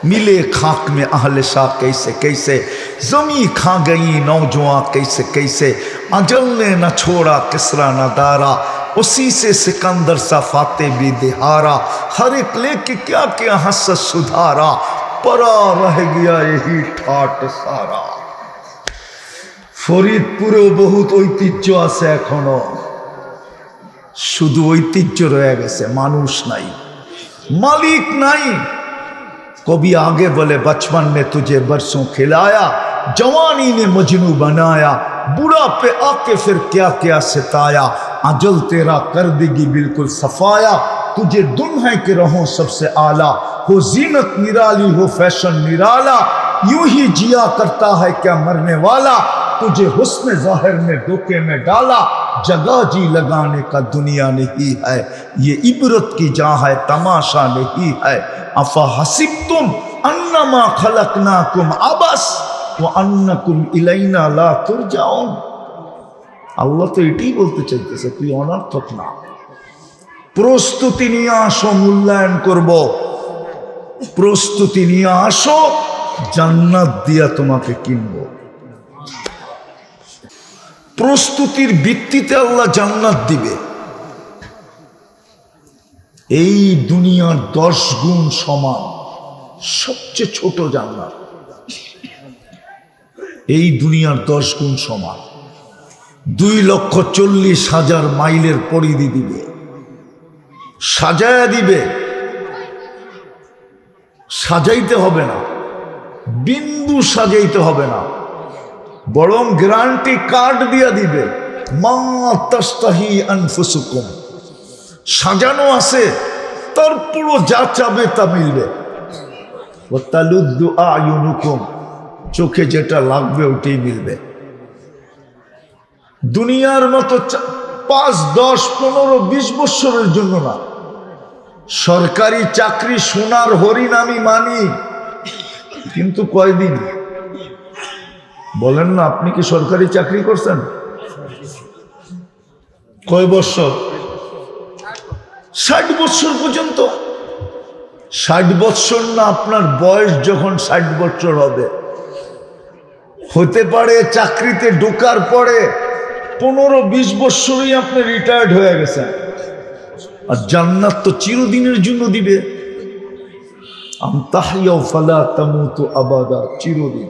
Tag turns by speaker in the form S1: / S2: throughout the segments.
S1: मिले खाक में अहले शाह कैसे कैसे, जमी खा गई नौजवान कैसे कैसे, अजल ने न छोड़ा किसरा न दारा, उसी से सिकंदर सा फाते भी दिहारा, हर एक लेके क्या क्या हसत सुधारा, परा रह गया यही ठाट सारा। ফরিদপুরেও বহুত ঐতিহ্য আছে, এখনো শুধু ঐতিহ্য রয়ে গেছে, মানুষ নাই, মালিক নাই। कभी आगे बोले बचपन ने तुझे बरसों खिलाया, जवानी ने मजनू बनाया, बुढ़ा पे आके फिर क्या क्या सताया, अजल तेरा कर देगी बिल्कुल सफाया, तुझे दुम है कि रहो सबसे आला, हो जीनत निराली हो फैशन निराला, यूं ही जिया करता है क्या मरने वाला, तुझे हुस्न जाहिर में धोखे में डाला, जगह जी लगाने का दुनिया नहीं है, ये इबरत की जहाँ है तमाशा नहीं है, अफा हसिबतुम अन्नमा खलकनाकुम अबस व अन्नकुम इलैना ला तुरजाउन। আল্লাহ তো এটাই বলতে চাইতেছে, তুই অনর্থক না, প্রস্তুতি নিয়ে আসো, মূল্যায়ন করব, প্রস্তুতি নিয়ে আসো, জান্নাত দিয়া তোমাকে কিনবো। প্রস্তুতির ভিত্তিতে আল্লাহ জান্নাত দিবে। এই দুনিয়ার 10 গুণ সমান সবচেয়ে ছোট জান্নাত, এই দুনিয়ার 10 গুণ সমান। 2,40,000 মাইলের পরিধি দিবে, সাজায়া দিবে, সাজাইতে হবে না, বিন্দু সাজাইতে হবে না, বরং গ্যারান্টি কার্ড দিয়া দিবে, মা তাস্তাহি আনফুসুকুম, সাজানো আছে, তারপরও যা চাবে তা মিলবে। ওয়া তালুদ্দু আয়ুনুকুম, চোখে যেটা লাগবে ওটাই মিলবে। দুনিয়ার মতো 5, 10, 15, 20 বছরের জন্য না। সরকারি চাকরি সোনার হরিণ আমি মানি, কিন্তু কয়দিন? বলেন না, আপনি কি সরকারি চাকরি করছেন? কয় বছর? 60 বছর পর্যন্ত। 60 বছর না, আপনার বয়স যখন 60 বছর হবে, হতে পারে চাকরিতে ঢোকার পরে 15-20 বছরই আপনি রিটায়ার্ড হয়ে গেছেন। আর জান্নাত তো চিরদিনের জন্য দিবে। আনতাহিয়াউ ফালা তামুতু আবাদা, চিরদিন।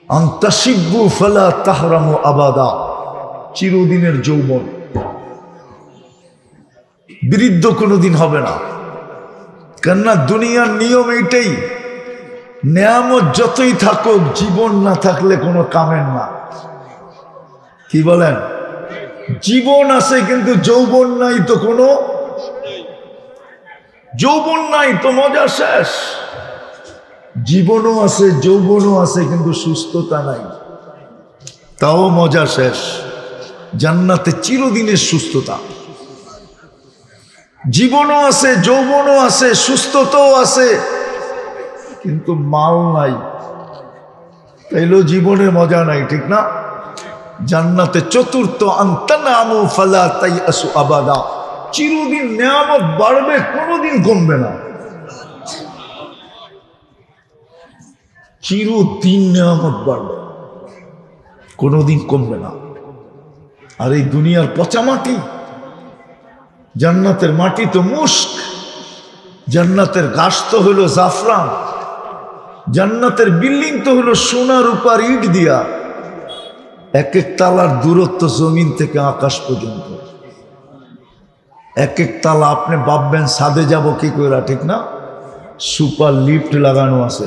S1: আনতাশিব্বু ফালা তাহরামু আবাদা, চিরদিনের যৌবন, বৃদ্ধ কোনোদিন হবে না। কেননা দুনিয়ার নিয়ম এইটাই, নেয়ামত যতই থাকুক, জীবন না থাকলে কোনো কামের না। কি বলেন? জীবন আছে কিন্তু যৌবন নাই, তো কোনো যৌবন নাই তো মজা শেষ। জীবনও আছে, যৌবনও আছে, কিন্তু সুস্থতা নাই, তাও মজা শেষ। জান্নাতে চিরদিনের সুস্থতা, জীবনও আছে, যৌবনও আছে, সুস্থতাও আছে, কিন্তু মাল নাই, তাইলেও জীবনে মজা নাই, ঠিক না? জান্নাতে চতুর্থ, আনতানামু ফালা তাইয়াসু আবাদা, চিরদিন নেয়ামত বাড়বে, কোনোদিন কমবে না, চিরদিন নেয়ামত বাড়বে, কোনোদিন কমবে না। আর এই দুনিয়ার পচা মাটি, জান্নাতের মাটি তো মুস্ক, জান্নাতের ঘাস তো হলো জাফরান, জান্নাতের বিল্ডিং তো হলো সোনা রূপার ইট দিয়া, এক এক তালার দূরত্ব জমিন থেকে আকাশ পর্যন্ত। এক এক তালা আপনি ভাববেন ছাদে যাব কি করে, ঠিক না? সুপার লিফট লাগানো আছে,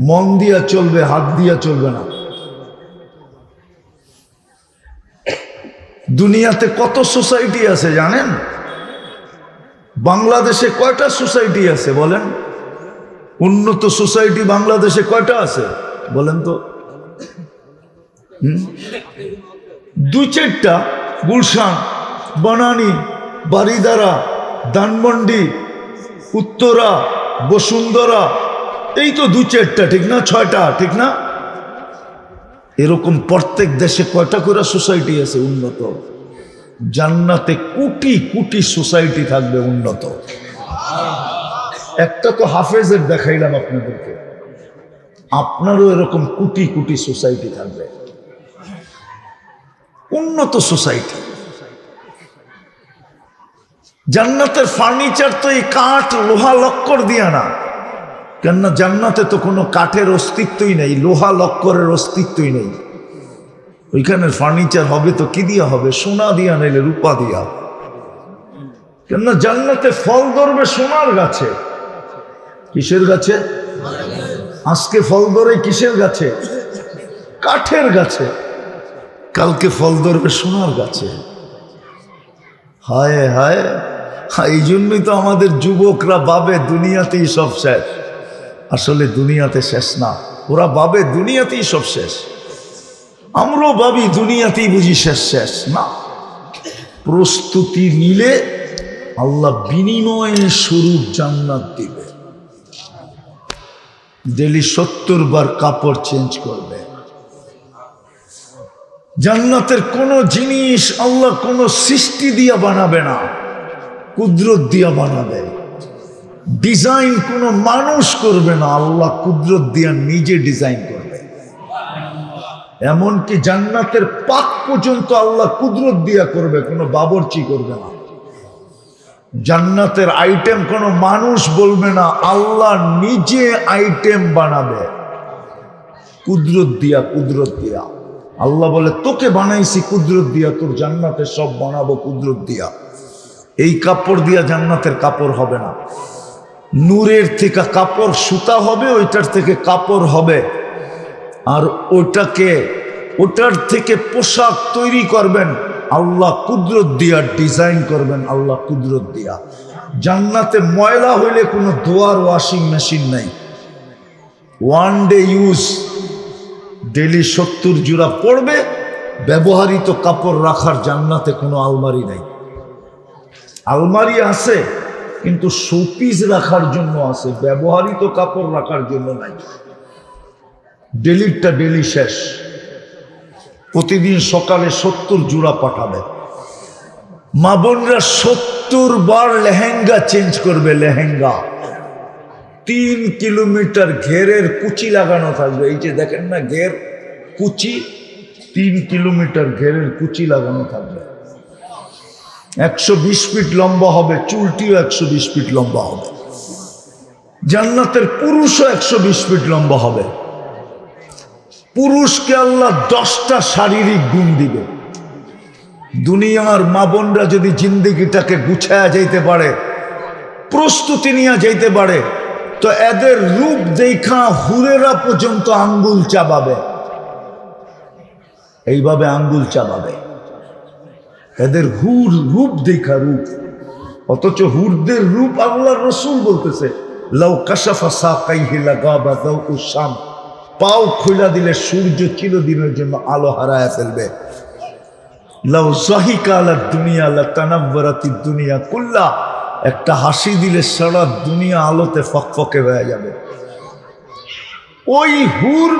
S1: মন দিয়া চলবে, হাত দিয়া চলবে না। দুনিয়াতে কত সোসাইটি আছে জানেন? বাংলাদেশে কয়টা সোসাইটি আছে বলেন? উন্নত সোসাইটি বাংলাদেশে কয়টা আছে বলেন তো? 2-4টা, গুলশান, বনানী, বারিদারা, ধানমন্ডি, উত্তরা, বসুন্ধরা, এই তো 2-4টা, ঠিক না? 6টা, ঠিক না? এরকম প্রত্যেক দেশে কয়টা করে সোসাইটি আছে উন্নত? জান্নাতে কোটি কোটি সোসাইটি থাকবে উন্নত। একটা তো হাফেজের দেখাইলাম আপনাদেরকে, আপনারও এরকম কোটি কোটি সোসাইটি থাকবে, উন্নত সোসাইটি। জান্নাতের ফার্নিচার তো এই কাঠ লোহা লক্কর দিয়া না, কেননা জান্নাতে তো কোনো কাঠের অস্তিত্বই নেই, লোহা লক্করের অস্তিত্বই নেই। ওইখানের ফার্নিচার হবে তো কি দিয়া হবে? সোনা দিয়া, নাইলে রূপা দিয়া। কেননা জান্নাতে ফল ধরবে সোনার গাছে। কিসের গাছে? আজকে ফল ধরে কিসের গাছে? কাঠের গাছে। কালকে ফল ধরবে সোনার গাছে। হায় হায়, এই জন্যই তো আমাদের যুবকরা ভাবে দুনিয়াতেই সব শেষ। আসলে দুনিয়াতে শেষ না, ওরা ভাবে দুনিয়াতেই সব শেষ। আমরাও ভাবি দুনিয়াতেই বুঝি শেষ। শেষ না। প্রস্তুতি নিলে আল্লাহ বিনিময়ে স্বরূপ জান্নাত দিবে। ডেলি 70 বার কাপড় চেঞ্জ করবে। জান্নাতের কোন জিনিস আল্লাহ কোন সৃষ্টি দিয়া বানাবে না, কুদরত দিয়া বানাবে। ডিজাইন কোন মানুষ করবে না, আল্লাহ কুদরত দিয়া নিজে ডিজাইন করবে। এমনকি জান্নাতের পাক পর্যন্ত আল্লাহ কুদরত দিয়া করবে, কোনো বাবরচি করবে না। জান্নাতের আইটেম কোনো মানুষ বলবে না, আল্লাহ নিজে আইটেম বানাবে কুদরত দিয়া। কুদরত দিয়া আল্লাহ বলে, তোকে বানাইছি কুদরত দিয়া, তোর জান্নাতে সব বানাবো কুদরত দিয়া। এই কাপড় দিয়া জান্নাতের কাপড় হবে না। নূরের থেকে কাপড় সুতা হবে, ওইটার থেকে কাপড় হবে, আর ওটার থেকে পোশাক তৈরি করবেন আল্লাহ কুদরত দিয়া, ডিজাইন করবেন আল্লাহ কুদরত দিয়া। জান্নাতে ময়লা হইলে কোনো ধোয়ার ওয়াশিং মেশিন নাই, ওয়ান ডে ইউজ, ডেলি 70 জোড়া পড়বে। ব্যবহৃত কাপড় রাখার জান্নাতে কোনো আলমারি নাই। আলমারি আছে কিন্তু শোপিস রাখার জন্য আছে, ব্যবহৃত কাপড় রাখার জন্য নাই। ডেলিটা ডেলি শেষ। প্রতিদিন সকালে 70 জোড়া পাঠাবে। মা বোনরা 70 বার লেহেঙ্গা চেঞ্জ করবে। লেহেঙ্গা 3 কিলোমিটার ঘেরের কুচি লাগানো থাকবে। এই যে দেখেন না ঘের কুচি, 3 কিলোমিটার ঘেরের কুচি লাগানো থাকবে। 120 ফিট লম্বা হবে, চুলটিও 120 ফিট লম্বা হবে। জান্নাতের পুরুষও 120 ফিট লম্বা হবে। পুরুষকে আল্লাহ 10টা শারীরিক গুণ দিবে। দুনিয়ার মা বোনরা যদি জিন্দেগিটাকে গুছায়া যাইতে পারে, প্রস্তুতি নিয়ে যাইতে পারে, তো এদের রূপ দেখা হুরেরা পর্যন্ত আঙ্গুল চাবাবে। এইভাবে আঙ্গুল চাবাবে এদের রূপ দেখা, রূপ। অথচ হুরদের রূপ আল্লাহ রসুল বলতেছে, লাউ কাশাফা সাকাইহি লাগাবা যাওকু শাম, পাও খুলে দিলে সূর্য চিরদিনের জন্য আলো হারায় ফেলবে। লাউ যাহিকা আলা দুনিয়া লাতানাওয়ারাতিদ দুনিয়া কুল্লা, একটা হাসি দিলে সারা দুনিয়া আলোতে ফকফকে হয়ে যাবে। ওই হুর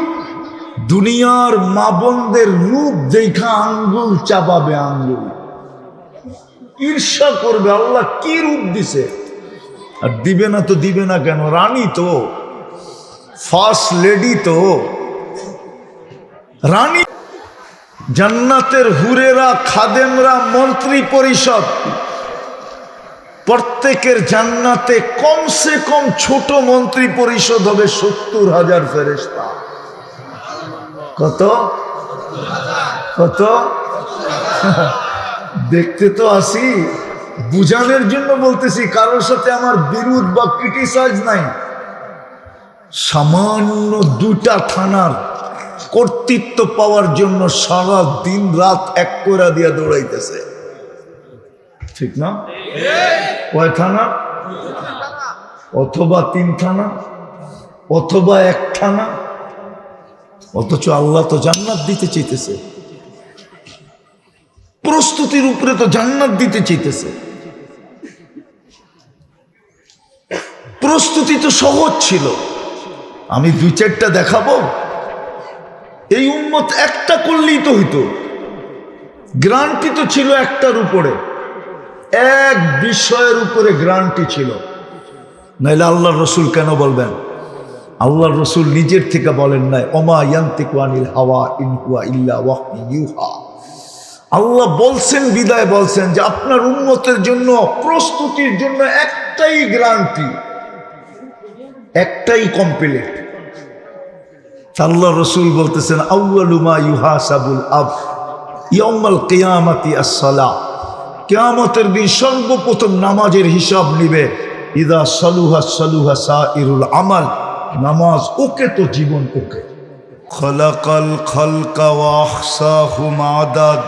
S1: দুনিয়ার মা বোনদের রূপ দেখা আঙ্গুল চাবাবে, আঙ্গুল ঈর্ষা করবে। আল্লাহ কি রূপ দিছে, আর দিবে না তো দিবে না কেন? রানী তো, ফার্স্ট লেডি তো, রানী। জান্নাতের হুরেরা, খাদেমরা, মন্ত্রী পরিষদ, প্রত্যেকের জান্নাতে কমসে কম ছোট মন্ত্রী পরিষদ হবে 70,000 ফেরেশতা। কত কত? দেখতে তো আসি, বুঝানোর জন্য বলতেছি, কারোর সাথে আমার বিরোধ বা ক্রিটিসাইজ নাই। সামান্য 2টা থানার কর্তৃত্ব পাওয়ার জন্য সারা দিন রাত এক করে দিয়া দৌড়াইতেছে, ঠিক না? কয় থানা? অথবা 3 থানা, অথবা 1 থানা। অথচ আল্লাহ তো জান্নাত দিতে চাইতেছে, প্রস্তুতির উপরে তো জান্নাত দিতে চাইতেছে। প্রস্তুতি তো সহজ ছিল। আমি 2-4টা দেখাবো, এই উম্মত একটা করলেই তো হইতো। গ্রান্টি তো ছিল একটার উপরে, এক বিষয়ের উপরে গ্রান্টি ছিল। নাইলে আল্লাহর রসুল কেন বলবেন? আল্লাহর রসুল নিজের থেকে বলেন নাই, ওমা ইয়ান্তিকু আনিল হাওয়া ইন হুয়া ইল্লা ওয়াহয়ুন ইউহা। আল্লাহ বলছেন, বিদায় বলছেন যে আপনার উম্মতের জন্য প্রস্তুতির জন্য একটাই গ্যারান্টি, একটাই কমপ্লিট। আল্লাহ রসুল বলতেছেন, আউয়ালু মা ইউহাসাবুল আবদ ইয়াউমাল কিয়ামাতি আস-সালাহ। কিয়ামতের দিন সর্বপ্রথম নামাজের হিসাব নিবে। ইদা সালুহা সালুহা সাইরুল আমাল। নামাজ ওকে তো জীবন ওকে। খলাকাল খালকা ওয়া আহসাহুম আদাদ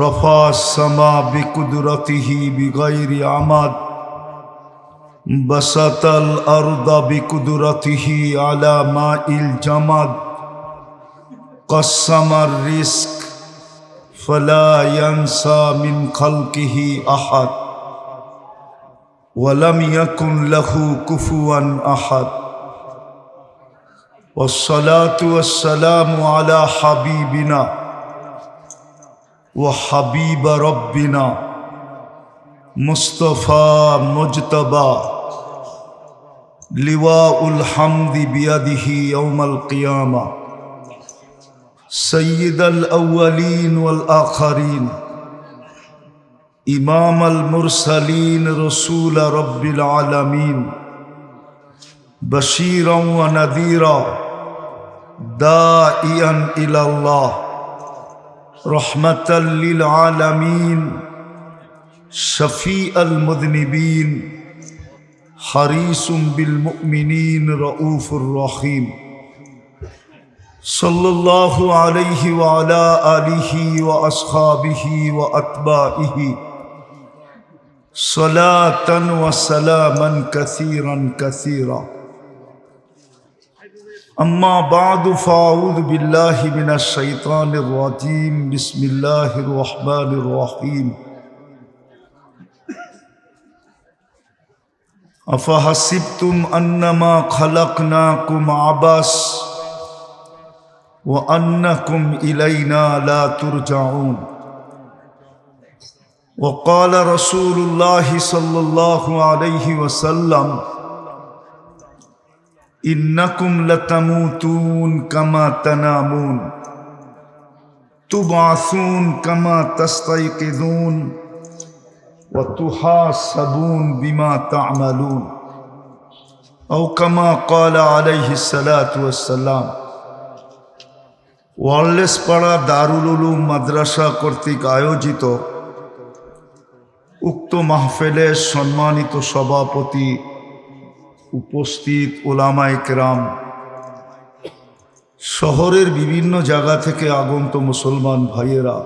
S1: রফা আস-সামা বিকুদরতিহি বিগাইরি আমাদ বাসাতাল আরদা বিকুদরতিহি আলা মাইল জামাদ কাসসামার রিজক ফালা ইয়ানসা মিন খালকিহি আহাদ ওয়ালাম ইয়াকুন লাহু কুফুয়ান আহাদ। ওয়াসসালাতু ওয়াসসালামু আলা হাবিবিনা ওয়া হাবিবা রব্বিনা মুস্তাফা মুজতাবা লিওয়াউল হামদি বিয়াদিহি ইয়াউমাল কিয়ামা সাইয়্যিদাল আউয়ালিন ওয়াল আখিরিন ইমামাল মুরসালিন রাসূল রাব্বিল আলামিন বাশীরান ওয়া নাযীরা দাঈয়ান ইলাল্লাহ রাহমাতাল লিল আলামিন শফীআল মুযনিবিন হারিসুম বিল মুমিনিন রাউফুর রহিম সাল্লাল্লাহু আলাইহি ওয়া আলা আলিহি ওয়া আসহাবিহি ওয়া আতবাইহি সালাতান ওয়া সালামান কাসীরান কাসীরা। আম্মা বা'দু ফাআউযু বিল্লাহি মিনাশ শাইতানির রাজীম। বিসমিল্লাহির রহমানির রহিম। আফাহাসিবতুম আন্নামা খালাকনাকুম আবাস ওয়া আন্নাকুম ইলাইনা লা তুরজাউন। وقال رسول الله صلى الله عليه وسلم إنكم لتموتون كما تنامون تبعثون كما تستيقظون وتحاسبون بما تعملون أو كما قال عليه الصلاة والسلام। ওয়ারলেসপাড়া দারুল উলুম মাদ্রাসা কর্তৃক আয়োজিত উক্ত মাহফিলের সম্মানিত সভাপতি, উপস্থিত ওলামায়ে কেরাম, শহরের বিভিন্ন জায়গা থেকে আগন্ত মুসলমান ভাইয়েরা,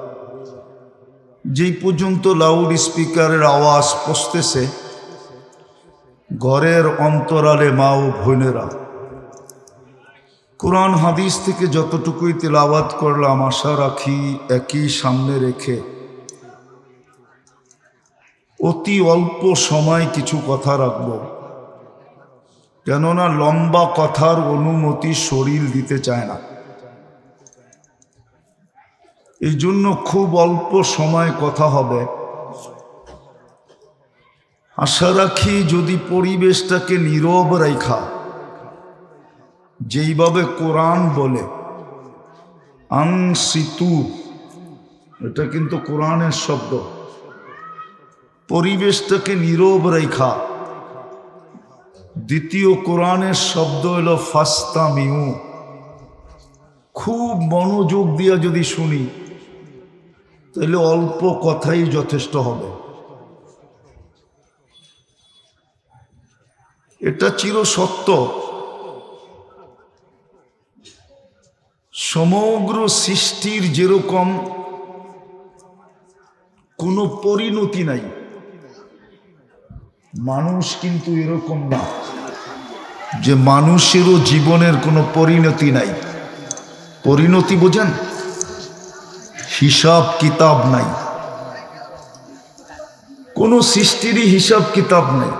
S1: যেই পর্যন্ত লাউড স্পিকারের আওয়াজ পৌঁছতেছে, ঘরের অন্তরালে মা ও বোনেরা, কোরআন হাদিস থেকে যতটুকুই তেলাওয়াত করলাম আশা রাখি একই সামনে রেখে অতি অল্প সময় কিছু কথা রাখব। কেননা লম্বা কথার অনুমতি শরীর দিতে চায় না। এই জন্য খুব অল্প সময় কথা হবে। আশা রাখি যদি পরিবেশটাকে নীরব রাখা, যেইভাবে কোরআন বলে আনসিতু, এটা কিন্তু কোরআনের শব্দ, পরিবেশটাকে নীরব রেখা। দ্বিতীয় কোরআনের শব্দ হলো ফাস্তামিউ। খুব মনোযোগ দিয়া যদি শুনি তাহলে অল্প কথাই যথেষ্ট হবে। এটা চির সত্য। সমগ্র সৃষ্টির যেরকম কোনো পরিণতি নাই, মানুষ কিন্তু এরকম না যে মানুষেরও জীবনের কোনো পরিণতি নাই। পরিণতি বোঝেন? হিসাব কিতাব নাই, কোনো সৃষ্টিরই হিসাব কিতাব নাই।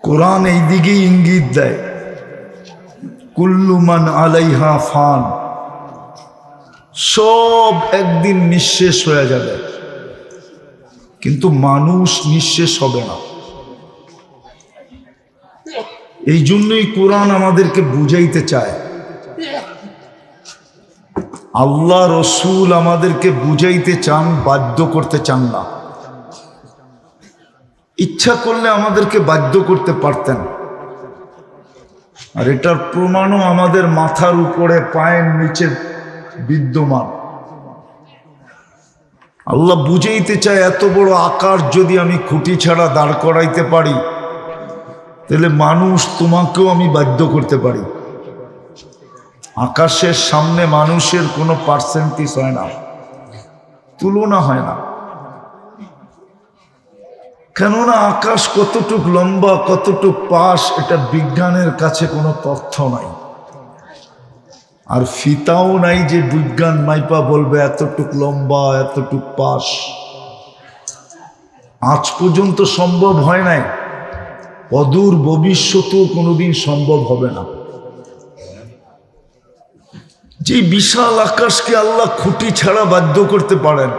S1: কোরআন এই দিকেই ইঙ্গিত দেয়, কুল্লু মান আলাইহা ফান, সব একদিন নিঃশেষ হয়ে যাবে। কিন্তু মানুষ নিঃশেষ হবে না। এই জন্যই কোরআন আমাদেরকে বুঝাইতে চায়, আল্লাহ রসুল আমাদেরকে বুঝাইতে চান, বাধ্য করতে চান না। ইচ্ছা করলে আমাদেরকে বাধ্য করতে পারতেন, আর এটার প্রমাণও আমাদের মাথার উপরে পায়ের নিচে বিদ্যমান। আল্লাহ বুঝাইতে চায়, এত বড় আকাশ যদি আমি খুঁটি ছাড়া দাঁড় করাইতে পারি, তাহলে মানুষ তোমাকেও আমি বাধ্য করতে পারি। আকাশের সামনে মানুষের কোনো পার্সেন্টেজ হয় না, তুলনা হয় না। কেননা আকাশ কতটুক লম্বা, কতটুক পাশ, এটা বিজ্ঞানের কাছে কোনো তথ্য নাই, আর ফিতাও নাই যে বিজ্ঞান মাইপা বলবে এতটুক লম্বা, এতটুক পাশ। আজ পর্যন্ত সম্ভব হয় নাই, অদূর ভবিষ্যতেও কোনোদিন সম্ভব হবে না। যে বিশাল আকাশকে আল্লাহ খুঁটি ছাড়া বাধ্য করতে পারেন,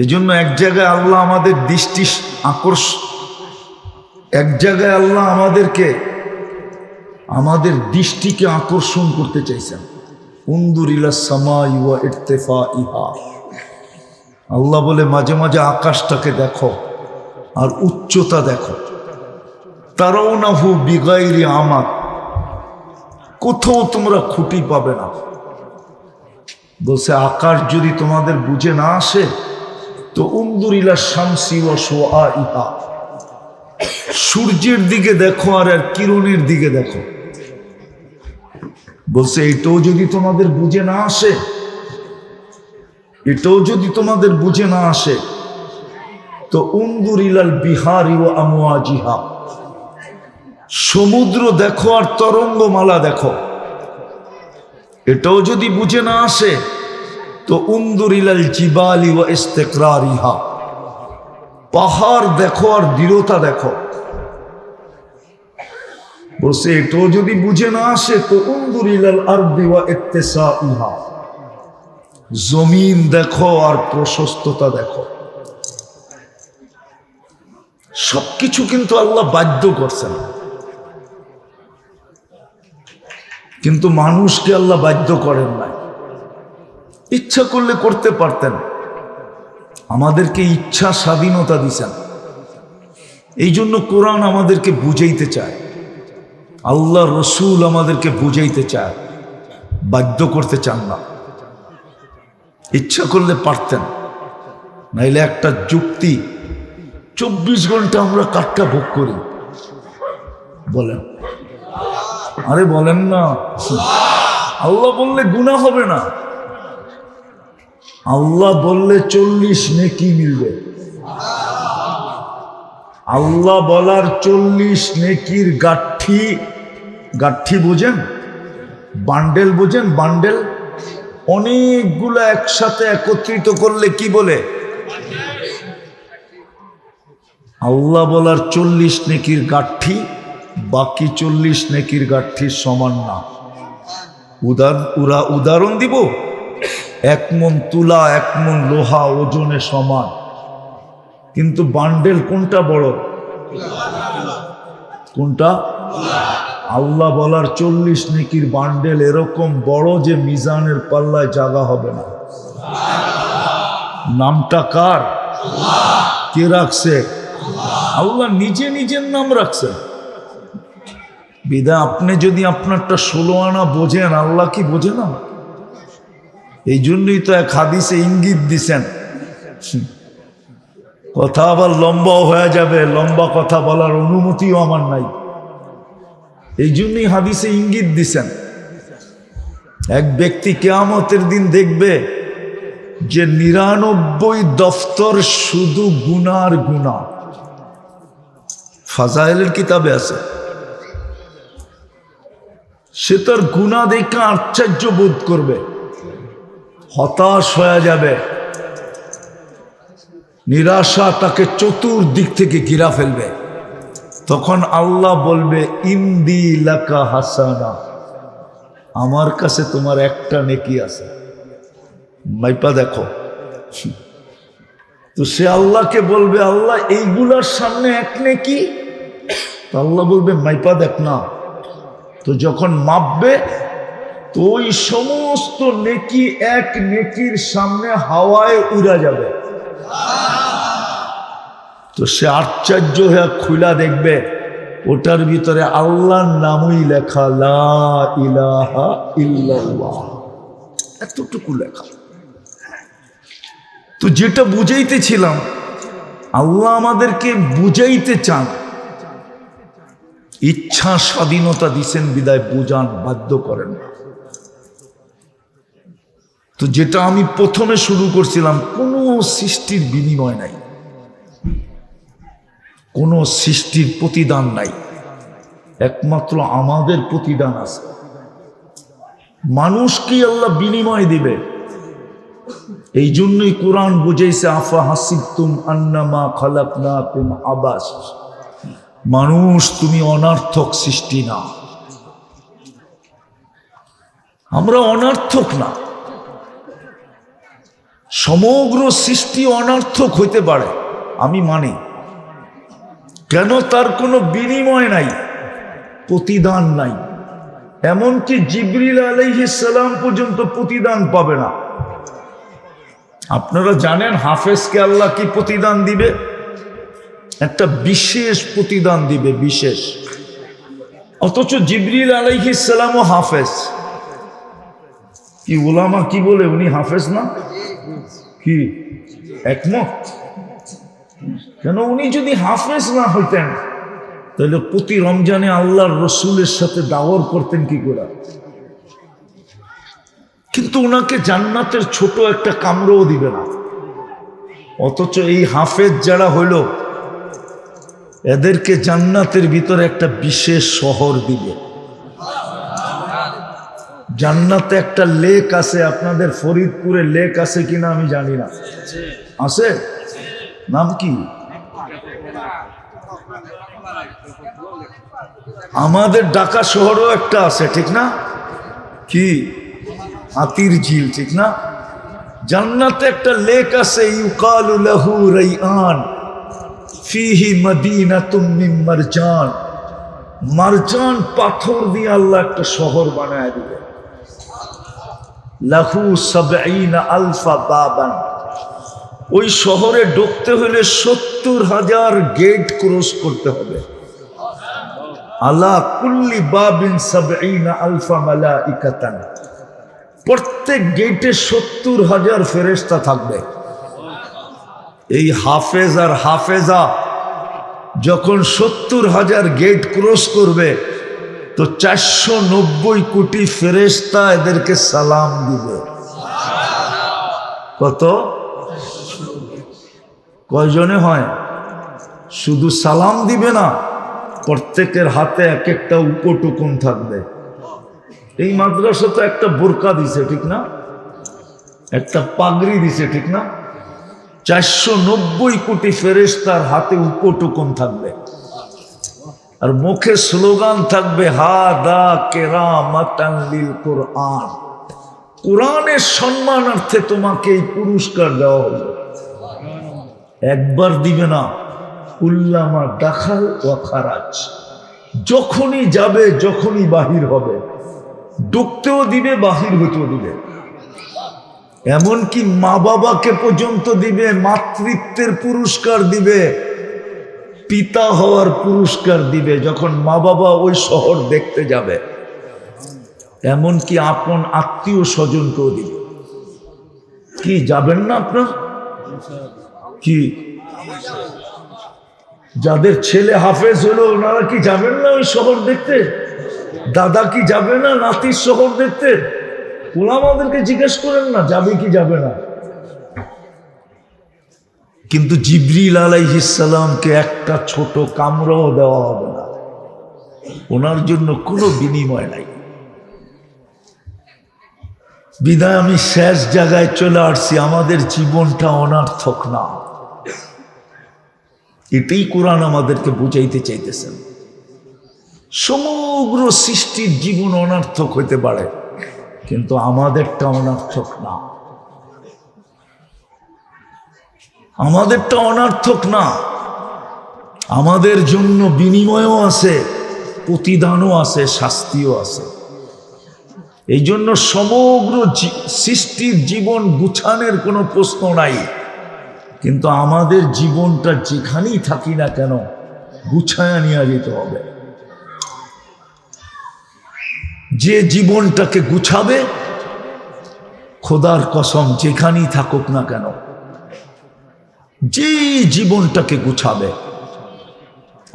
S1: এই জন্য এক জায়গায় আল্লাহ আমাদের দৃষ্টি আমাদের দৃষ্টিকে আকর্ষণ করতে চাইছেন। উনদুর ইলা সামাই ওয়া ইরতিফাইহা, আল্লাহ বলে মাঝে মাঝে আকাশটাকে দেখো আর উচ্চতা দেখো। তারাউনাহু বিগাইরি আমাদ, কোথাও তোমরা খুঁটি পাবে না। বলছে আকাশ যদি তোমাদের বুঝে না আসে, তো উনদুর ইলা শামসি ওয়া শুআইহা, সূর্যের দিকে দেখো আর কিরণের দিকে দেখো। বলছে এটাও যদি তোমাদের বুঝে না আসে, তো উনদুর ইলাল বিহারি ওয়া আমওয়াজিহা, সমুদ্র দেখো আর তরঙ্গমালা দেখো। এটাও যদি বুঝে না আসে, তো উনদুর ইলাল জিবালি ওয়া ইস্তিকরারিহা, পাহাড় দেখো আর দৃঢ়তা দেখো। বলছে এটাও যদি বুঝে না আসে, তো উনদুর ইলাল আরদি ওয়া ইত্তিসাইহা, জমিন দেখো আর প্রশস্ততা দেখো। সবকিছু কিন্তু আল্লাহ বাধ্য করছেন, কিন্তু মানুষকে আল্লাহ বাধ্য করেন না। ইচ্ছা করলে করতে পারতেন, আমাদেরকে ইচ্ছা স্বাধীনতা দিছেন। এই জন্য কোরআন আমাদেরকে বুঝাইতে চায়, আল্লাহ রসুল আমাদেরকে বুঝাইতে চায়, বাধ্য করতে চান না। ইচ্ছা করলে পারতেন, নাইলে একটা যুক্তি 24 ঘন্টা আমরা কাটকা ভোগ করি। বলেন, আরে বলেন না, আল্লাহ বললে গুনাহ হবে না। আল্লাহ বললে 40 নেকি মিলবে। আল্লাহ বলার 40 নেকির গাঠি বোঝেন, বান্ডেল বোঝেন, বান্ডেল অনেকগুলো একসাথে একত্রিত করলে কি বলে? আল্লাহ বলার 40 নেকির গাঠি বাকি 40 নেকির গাঠির সমান না। উদাহরণ দিব, 1 মণ তুলা 1 মণ লোহা ওজনে সমান, কিন্তু বান্ডেল কোনটা বড়? কোনটা? আল্লাহ বলার 40 নেকির বান্ডেল এরকম বড় যে মিজানের পাল্লায় জায়গা হবে না। নামটা কার? কে রাখছে? আল্লাহ নিজে নিজের নাম রাখছেন। বিদা আপনি যদি আপনারটা 16 আনা বোঝেন, আল্লাহ কি বোঝে না? এই জন্যই তো এক হাদিসে ইঙ্গিত দিছেন। কথা আবার লম্বাও হয়ে যাবে, লম্বা কথা বলার অনুমতিও আমার নাই। এই জন্যই হাদিসে ইঙ্গিত দিছেন, এক ব্যক্তি কিয়ামতের দিন দেখবে যে 99 দফতর শুধু গুনার গুনাহ। ফাজাইলের কিতাবে আছে। সে তার গুনাহ দেখে আশ্চর্য বোধ করবে, হতাশ হয়ে যাবে, নিরাশা তাকে চতুর্দিক থেকে ঘিরা ফেলবে। তখন আল্লাহ বলবে, ইন্দি লাকা হাসানা, আমার কাছে তোমার একটা নেকি আছে, মাইপা দেখো। তো সে আল্লাহকে বলবে, আল্লাহ এইগুলার সামনে এক নেকি। তো আল্লাহ বলবে মাইপা দেখ না। তো যখন মাপবে তো ওই সমস্ত নেকি এক নেকির সামনে হাওয়ায় উড়া যাবে। তো সে আশ্চর্য হয়ে খুলা দেখবে ওটার ভিতরে আল্লাহর নামই লেখা, লা ইলাহা ইল্লাল্লাহ, এতটুকু লেখা। তো যেটা বুঝাইতেছিলাম, আল্লাহ আমাদেরকে বুঝাইতে চান, ইচ্ছা স্বাধীনতা দিছেন বিদায় বুঝান, বাধ্য করেন না। তো যেটা আমি প্রথমে শুরু করছিলাম, কোনো সৃষ্টির বিনিময় নাই, কোনো সৃষ্টির প্রতিদান নাই, একমাত্র আমাদের প্রতিদান আছে। মানুষকে আল্লাহ বিনিময় দিবে। এই জন্যই কোরআন বুঝাইছে, আফা হাসিবতুম আন্নামা খালাকনাকুম আবাস, মানুষ তুমি অনার্থক সৃষ্টি না। আমরা অনার্থক না। সমগ্র সৃষ্টি অনার্থক হইতে পারে, আমি মানি। কেন? তার কোনো বিনিময় নাই, প্রতিদান নাই। এমনকি জিবরিল আলাইহিস সালাম পর্যন্ত প্রতিদান পাবে না। আপনারা জানেন হাফেজকে আল্লাহ কি প্রতিদান দিবে? একটা বিশেষ প্রতিদান দিবে, বিশেষ। অথচ জিবরিল আলাইহিস সালামও হাফেজ। কি উলামা কি বলে, উনি হাফেজ না? কি একমত? কেন? উনি যদি হাফেজ না হইতেন তাহলে প্রতি রমজানে আল্লাহর রসুলের সাথে দাওয়াত করতেন কি করে? কিন্তু ওনাকে জান্নাতের ছোট একটা কামড়ও দিবে না। অথচ এই হাফেজ যারা হইল, এদেরকে জান্নাতের ভিতরে একটা বিশেষ শহর দিবে। জান্নাতে একটা লেক আছে, আপনাদের ফরিদপুরে লেক আছে কিনা আমি জানি না, আছে? নাম কি? আমাদের ঢাকা শহরও একটা আছে, ঠিক না? কি হাতির ঝিল, ঠিক না? জান্নাতে একটা লেক আছে, ইউকালু লাহু রাইআন ফিহি মাদিনাতুম মিন মারজান। মারজান পাথর দিয়ে আল্লাহ একটা শহর বানায় দিবে। লাহু ৭০ আলফা বাবান। ওই শহরে ঢুকতে হলে ৭০,০০০ গেট ক্রস করতে হবে। আলা কুল্লি বাবিন ৭০ আলফা মালাইকাতান। প্রত্যেক গেটে ৭০,০০০ ফেরেশতা থাকবে। এই হাফেজ আর হাফেজা যখন ৭০,০০০ গেট ক্রস করবে তো ৪৯০ কোটি ফেরেশতা এদেরকে সালাম দিবে। কত? কয়জনে হয়? শুধু সালাম দিবে না, প্রত্যেকের হাতে এক একটা উপটুকুন থাকবে। এই মাদ্রাসা তো একটা বোরকা দিছে, ঠিক না? একটা পাগড়ি দিছে, ঠিক না? ৪৯০ কোটি ফেরেশতার হাতে উপটুকুন থাকবে, আর মুখে স্লোগান থাকবে, হাদা কেরামাতান লিল কুরআন। কোরআনের সম্মানার্থে তোমাকে এই পুরস্কার দেওয়া হলো। একবার দিবে না, উল্লামা দাখাল ওয়া খারাজ। যখনই যাবে, যখনই বাহির হবে, ঢুকতেও দিবে, বাহির হতেও দিবে। এমনকি মা বাবাকে পর্যন্ত দিবে, মাতৃত্বের পুরস্কার দিবে, পিতা হওয়ার পুরস্কার দিবে যখন মা বাবা ওই শহর দেখতে যাবে। এমনকি আপন আত্মীয় স্বজনকেও দিবে। কি যাবেন না আপনার? কি যাদের ছেলে হাফেজ হলো ওনারা কি যাবেন না ওই শহর দেখতে? দাদা কি যাবে না নাতির শহর দেখতে? ওলামাদেরকে জিজ্ঞেস করেন না যাবে কি যাবে না। কিন্তু জিবরিল আলাইহিস সালামকে একটা ছোট কামরাও দেওয়া হবে না, ওনার জন্য কোনো বিনিময় নাই। বিদায় আমি শেষ জায়গায় চলে আসছি, আমাদের জীবনটা অনার্থক না। এটাই কোরআন আমাদেরকে বুঝাইতে চাইতেছেন। সমগ্র সৃষ্টির জীবন অনার্থক হইতে পারে, কিন্তু আমাদেরটা অনার্থক না। আমাদেরটা অনর্থক না, আমাদের জন্য বিনিময়ও আছে, প্রতিদানও আছে, শাস্তিও আছে। এই জন্য সমগ্র সৃষ্টির জীবন গুছানোর কোনো প্রশ্ন নাই, কিন্তু আমাদের জীবনটা যেখানেই থাকি না কেন গুছায়া নিয়ে যেতে হবে। যে জীবনটাকে গুছাবে, খোদার কসম যেখানেই থাকুক না কেন, যেই জীবনটাকে গুছাবে,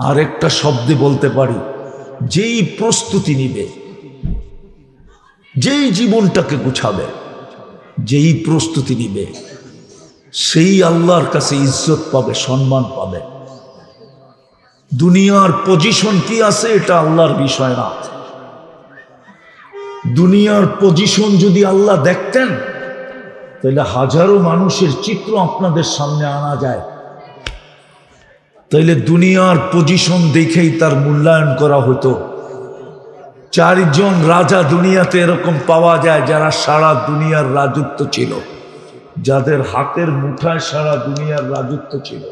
S1: আর একটা শব্দে বলতে পারি, যেই প্রস্তুতি নিবে, যেই জীবনটাকে গুছাবে, যেই প্রস্তুতি নিবে, সেই আল্লাহর কাছে ইজ্জত পাবে, সম্মান পাবে। দুনিয়ার পজিশন কি আছে এটা আল্লাহর বিষয় না। দুনিয়ার পজিশন যদি আল্লাহ দেখতেন তাহলে হাজারো মানুষের চিত্র আপনাদের সামনে আনা যায়, তাইলে দুনিয়ার পজিশন দেখেই তার মূল্যায়ন করা হতো। 4 জন রাজা দুনিয়াতে এরকম পাওয়া যায় যারা সারা দুনিয়ার রাজত্ব ছিল, যাদের হাতের মুঠায় সারা দুনিয়ার রাজত্ব ছিল।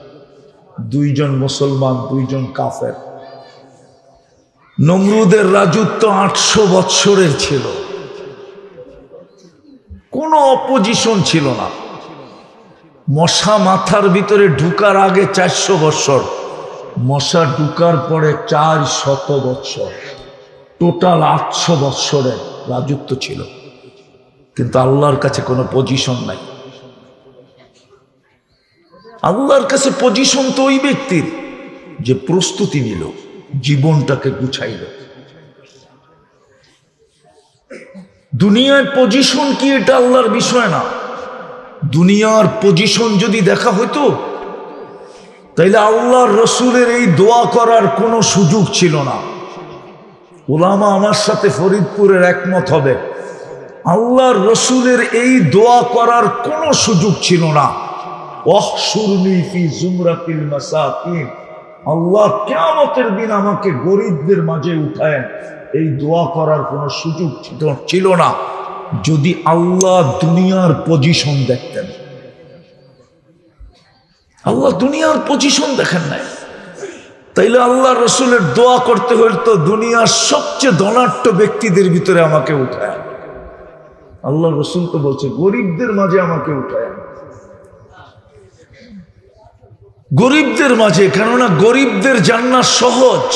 S1: 2 জন মুসলমান, 2 জন কাফের। নমরুদের রাজত্ব 800 বৎসরের ছিল, কোনো অপোজিশন ছিল না। মশা মাথার ভিতরে ঢুকার আগে 400 বৎসর, মশা ঢুকার পরে 400 বৎসর, টোটাল 800 বৎসরের রাজত্ব ছিল। কিন্তু আল্লাহর কাছে কোনো পজিশন নাই। আল্লাহর কাছে পজিশন তো ওই ব্যক্তির যে প্রস্তুতি নিল, জীবনটাকে গুছাইল। দুনিয়ার পজিশন কি এটা আল্লাহর বিষয় না। দুনিয়ার পজিশন যদি দেখা হইতো তাইলে আল্লাহর রসুলের এই দোয়া করার কোনো সুযোগ ছিল না। ওলামা আমার সাথে ফরিদপুরের একমত হবে, আল্লাহর রসুলের এই দোয়া করার কোনো সুযোগ ছিল না। ওয়াহশুরনি ফি জুমরাতিল মাসাকিন, আল্লাহ কিয়ামতের দিন আমাকে গরিবদের মাঝে উঠায়েন, এই দোয়া করার কোনো সুযোগ ছিল না যদি আল্লাহ দুনিয়ার পজিশন দেখতেন। আল্লাহ দুনিয়ার পজিশন দেখেন নাই, তাইলে আল্লাহ রসুলের দোয়া করতে হইতো দুনিয়ার সবচেয়ে ধনাঢ্য ব্যক্তিদের ভিতরে আমাকে উঠায়। আল্লাহ রসুল তো বলছে গরিবদের মাঝে আমাকে উঠায়, গরিবদের মাঝে। কেননা গরিবদের জান্নাত সহজ,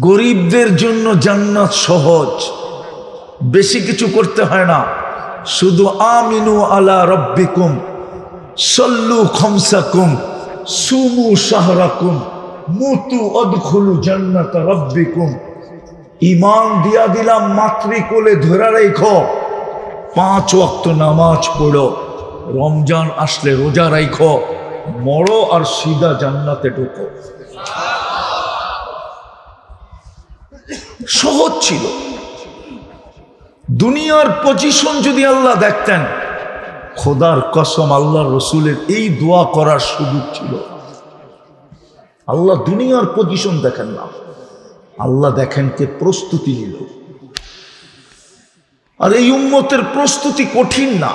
S1: গরিবদের জন্য জান্নাত সহজ, বেশি কিছু করতে হয় না। শুধু আমিনু আলা রব্বিকুম সল্লু খামসাকুম সুমু শাহরাকুম মুতু অদখুলু জান্নাত রব্বিকুম। ঈমান দিয়া দিলাম, মাতৃকোলে ধরে রাখো, 5 ওয়াক্ত নামাজ পড়ো, রমজান আসলে রোজা রাখো, মরো আর সিধা জান্নাতে ঢুকো। সহজ ছিল। দুনিয়ার পজিশন যদি আল্লাহ দেখতেন, খোদার কসম আল্লাহ রসুলের এই দোয়া করার সুযোগ ছিল। আল্লাহ দুনিয়ার পজিশন দেখেন না, আল্লাহ দেখেন কে প্রস্তুতি নিল। আর এই উম্মতের প্রস্তুতি কঠিন না,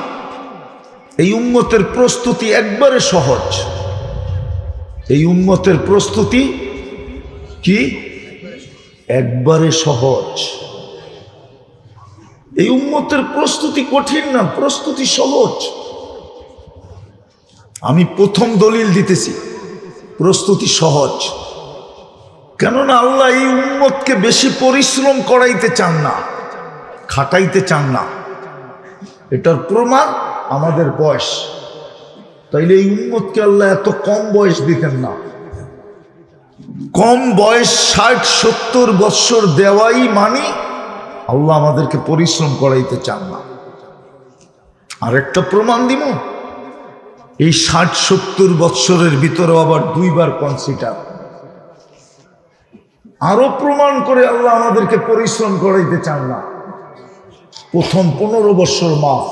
S1: এই উম্মতের প্রস্তুতি একবারে সহজ। এই উম্মতের প্রস্তুতি কি একবারে সহজ। এই উম্মতের প্রস্তুতি কঠিন না, প্রস্তুতি সহজ। আমি প্রথম দলিল দিতেছি, প্রস্তুতি সহজ। কেননা আল্লাহ এই উম্মতকে বেশি পরিশ্রম করাইতে চান না, খাটাইতে চান না। এটার প্রমাণ আমাদের বয়স। তাইলে এই উম্মতকে আল্লাহ এত কম বয়স দিতেন না। কম বয়স 60-70 বৎসর দেওয়াই মানে আল্লাহ আমাদেরকে পরিশ্রম করাইতে চান না। আর একটা প্রমাণ দিব, এই 60-70 বৎসরের ভিতরে আবার 2 বার কনসিডার। আরো প্রমাণ করে আল্লাহ আমাদেরকে পরিশ্রম করাইতে চান না। প্রথম 15 বৎসর মাফ,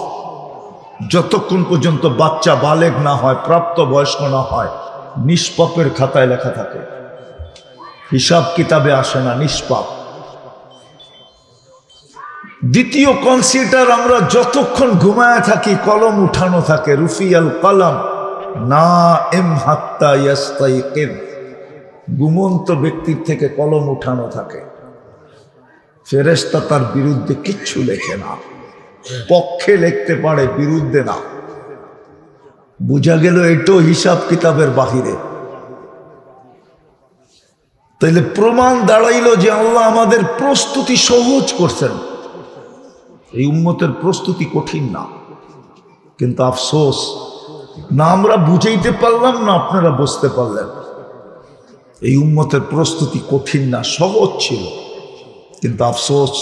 S1: যতক্ষণ পর্যন্ত বাচ্চা বালেগ না হয়, প্রাপ্ত বয়স্ক না হয়, নিষ্পাপের খাতায় লেখা থাকে, হিসাব কিতাবে আসে না, নিষ্পাপ। দ্বিতীয় কনসিডার, আমরা যতক্ষণ ঘুমায় থাকি কলম উঠানো থাকে, রুফিয়াল কলম না এম হাত্তা ইয়াস্তাইকিন, ঘুমন্ত ব্যক্তির থেকে কলম উঠানো থাকে, ফেরেশতা তার বিরুদ্ধে কিচ্ছু লেখে না, পক্ষে লিখতে পারে, বিরুদ্ধে না। বুঝা গেল এটাও হিসাব কিতাবের বাহিরে। তাইলে প্রমাণ দাঁড়াইল যে আল্লাহ আমাদের প্রস্তুতি সহজ করছেন। এই উম্মতের প্রস্তুতি কঠিন না, কিন্তু আফসোস না আমরা বুঝাইতে পারলাম, না আপনারা বুঝতে পারলেন। এই উম্মতের প্রস্তুতি কঠিন না, সহজ ছিল, কিন্তু আফসোস